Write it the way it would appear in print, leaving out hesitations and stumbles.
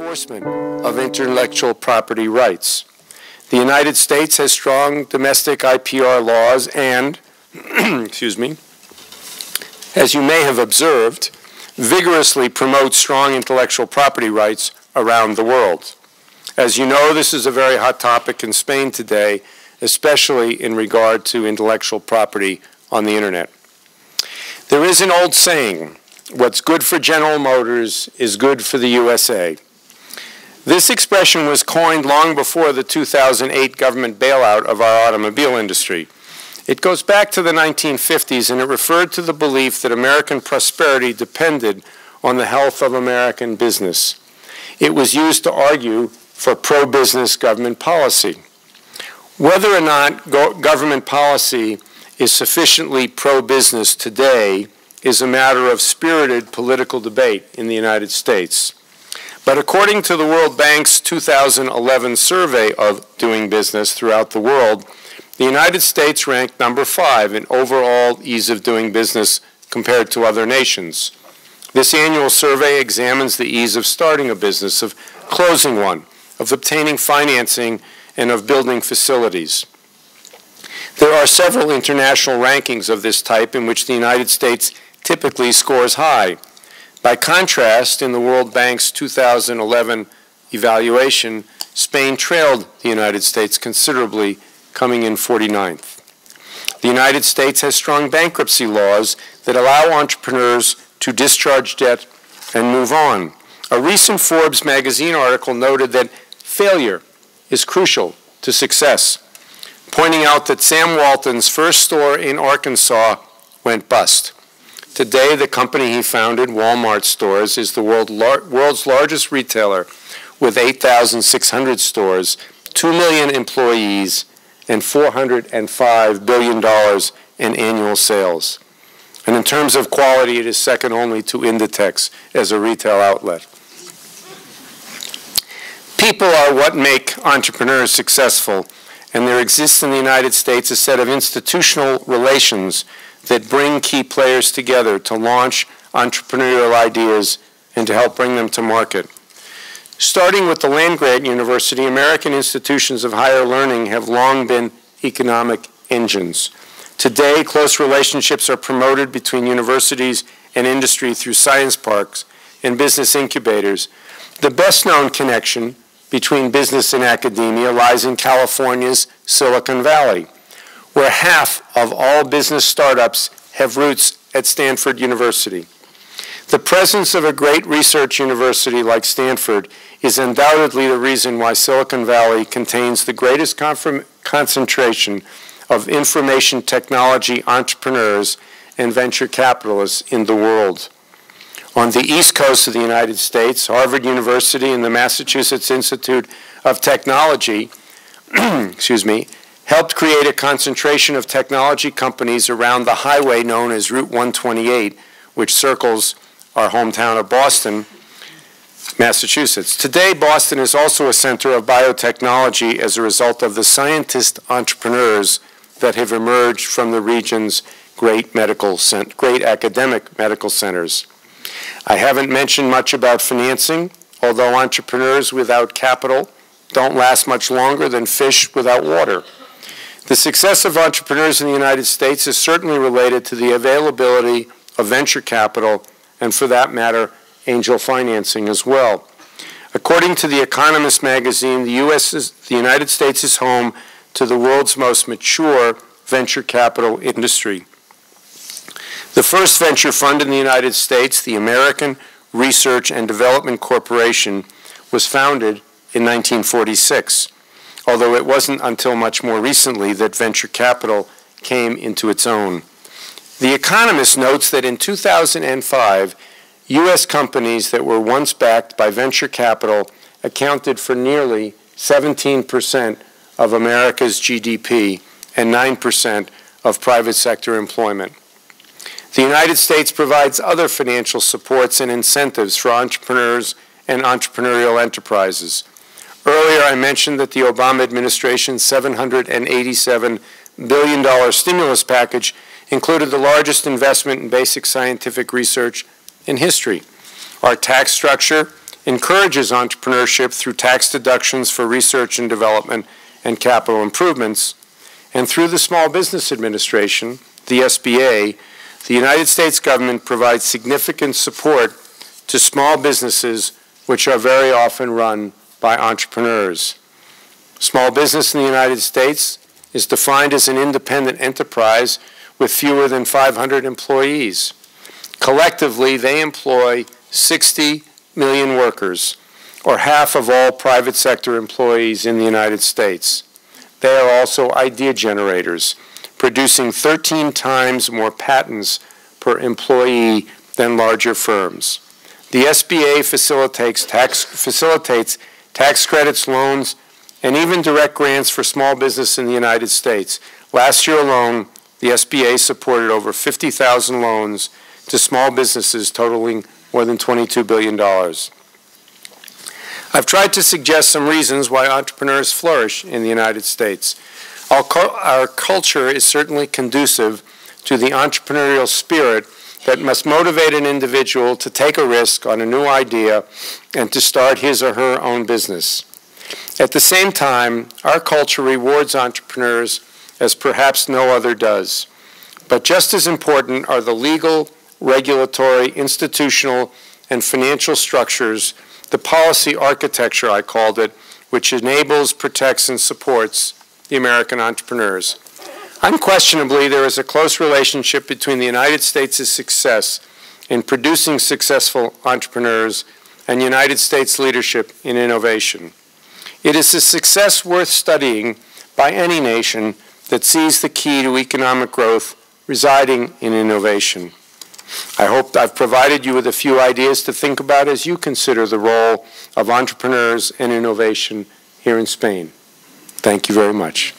enforcement of intellectual property rights. The United States has strong domestic IPR laws and, excuse me, as you may have observed, vigorously promotes strong intellectual property rights around the world. As you know, this is a very hot topic in Spain today, especially in regard to intellectual property on the internet. There is an old saying, what's good for General Motors is good for the USA. This expression was coined long before the 2008 government bailout of our automobile industry. It goes back to the 1950s, and it referred to the belief that American prosperity depended on the health of American business. It was used to argue for pro-business government policy. Whether or not government policy is sufficiently pro-business today is a matter of spirited political debate in the United States. But according to the World Bank's 2011 survey of doing business throughout the world, the United States ranked number 5 in overall ease of doing business compared to other nations. This annual survey examines the ease of starting a business, of closing one, of obtaining financing, and of building facilities. There are several international rankings of this type in which the United States typically scores high. By contrast, in the World Bank's 2011 evaluation, Spain trailed the United States considerably, coming in 49th. The United States has strong bankruptcy laws that allow entrepreneurs to discharge debt and move on. A recent Forbes magazine article noted that failure is crucial to success, pointing out that Sam Walton's first store in Arkansas went bust. Today, the company he founded, Walmart Stores, is the world's largest retailer with 8,600 stores, 2 million employees, and $405 billion in annual sales. And in terms of quality, it is second only to Inditex as a retail outlet. People are what make entrepreneurs successful, and there exists in the United States a set of institutional relations that bring key players together to launch entrepreneurial ideas and to help bring them to market. Starting with the land-grant university, American institutions of higher learning have long been economic engines. Today, close relationships are promoted between universities and industry through science parks and business incubators. The best-known connection between business and academia lies in California's Silicon Valley, where half of all business startups have roots at Stanford University. The presence of a great research university like Stanford is undoubtedly the reason why Silicon Valley contains the greatest concentration of information technology entrepreneurs and venture capitalists in the world. On the East Coast of the United States, Harvard University and the Massachusetts Institute of Technology helped create a concentration of technology companies around the highway known as Route 128, which circles our hometown of Boston, Massachusetts. Today, Boston is also a center of biotechnology as a result of the scientist entrepreneurs that have emerged from the region's great academic medical centers. I haven't mentioned much about financing, although entrepreneurs without capital don't last much longer than fish without water. The success of entrepreneurs in the United States is certainly related to the availability of venture capital and, for that matter, angel financing as well. According to The Economist magazine, the United States is home to the world's most mature venture capital industry. The first venture fund in the United States, the American Research and Development Corporation, was founded in 1946, although it wasn't until much more recently that venture capital came into its own. The Economist notes that in 2005, U.S. companies that were once backed by venture capital accounted for nearly 17% of America's GDP and 9% of private sector employment. The United States provides other financial supports and incentives for entrepreneurs and entrepreneurial enterprises. Earlier, I mentioned that the Obama administration's $787 billion stimulus package included the largest investment in basic scientific research in history. Our tax structure encourages entrepreneurship through tax deductions for research and development and capital improvements, and through the Small Business Administration, the SBA, the United States government provides significant support to small businesses which are very often run by entrepreneurs. Small business in the United States is defined as an independent enterprise with fewer than 500 employees. Collectively, they employ 60 million workers, or half of all private sector employees in the United States. They are also idea generators, producing 13 times more patents per employee than larger firms. The SBA facilitates tax credits, loans, and even direct grants for small business in the United States. Last year alone, the SBA supported over 50,000 loans to small businesses totaling more than $22 billion. I've tried to suggest some reasons why entrepreneurs flourish in the United States. Our culture is certainly conducive to the entrepreneurial spirit that must motivate an individual to take a risk on a new idea and to start his or her own business. At the same time, our culture rewards entrepreneurs as perhaps no other does. But just as important are the legal, regulatory, institutional, and financial structures, the policy architecture, I called it, which enables, protects, and supports the American entrepreneurs. Unquestionably, there is a close relationship between the United States' success in producing successful entrepreneurs and United States leadership in innovation. It is a success worth studying by any nation that sees the key to economic growth residing in innovation. I hope I've provided you with a few ideas to think about as you consider the role of entrepreneurs and innovation here in Spain. Thank you very much.